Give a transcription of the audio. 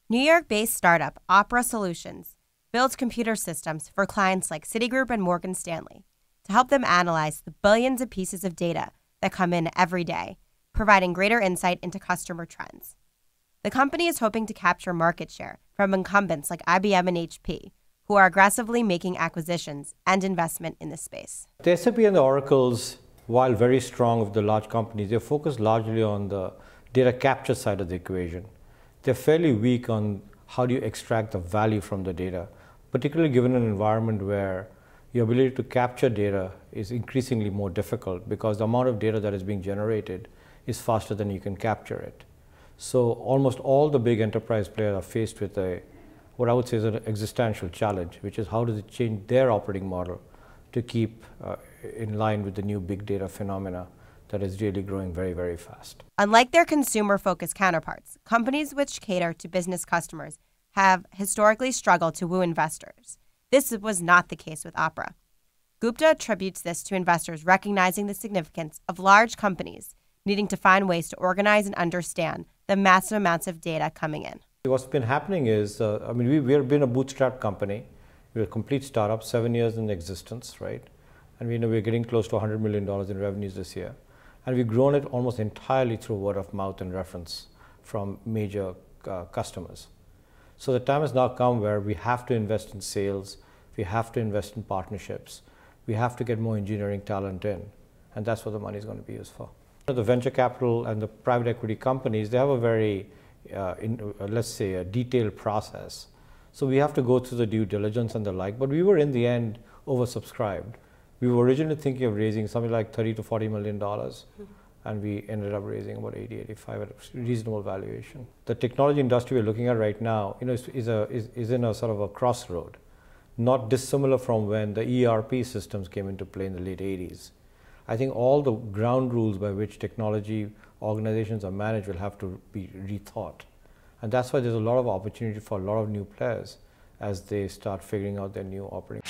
New York-based startup Opera Solutions builds computer systems for clients like Citigroup and Morgan Stanley to help them analyze the billions of pieces of data that come in every day, providing greater insight into customer trends. The company is hoping to capture market share from incumbents like IBM and HP, who are aggressively making acquisitions and investment in this space. The SAP and the Oracles, while very strong of the large companies, they're focused largely on the data capture side of the equation. They're fairly weak on how do you extract the value from the data, particularly given an environment where your ability to capture data is increasingly more difficult because the amount of data that is being generated is faster than you can capture it. So almost all the big enterprise players are faced with what I would say is an existential challenge, which is how do they change their operating model to keep in line with the new big data phenomena that is really growing very, very fast. Unlike their consumer-focused counterparts, companies which cater to business customers have historically struggled to woo investors. This was not the case with Opera. Gupta attributes this to investors recognizing the significance of large companies needing to find ways to organize and understand the massive amounts of data coming in. What's been happening is, we've been a bootstrap company. We're a complete startup, 7 years in existence, right? And we're getting close to $100 million in revenues this year. And we've grown it almost entirely through word of mouth and reference from major customers. So the time has now come where we have to invest in sales, we have to invest in partnerships, we have to get more engineering talent in, and that's what the money is going to be used for. The venture capital and the private equity companies, they have a very, let's say, a detailed process. So we have to go through the due diligence and the like, but we were in the end oversubscribed. We were originally thinking of raising something like $30 to $40 million, and we ended up raising about 85 at a reasonable valuation. The technology industry we're looking at right now, is in a sort of a crossroad, not dissimilar from when the ERP systems came into play in the late 80s. I think all the ground rules by which technology organizations are managed will have to be rethought. And that's why there's a lot of opportunity for a lot of new players as they start figuring out their new operating.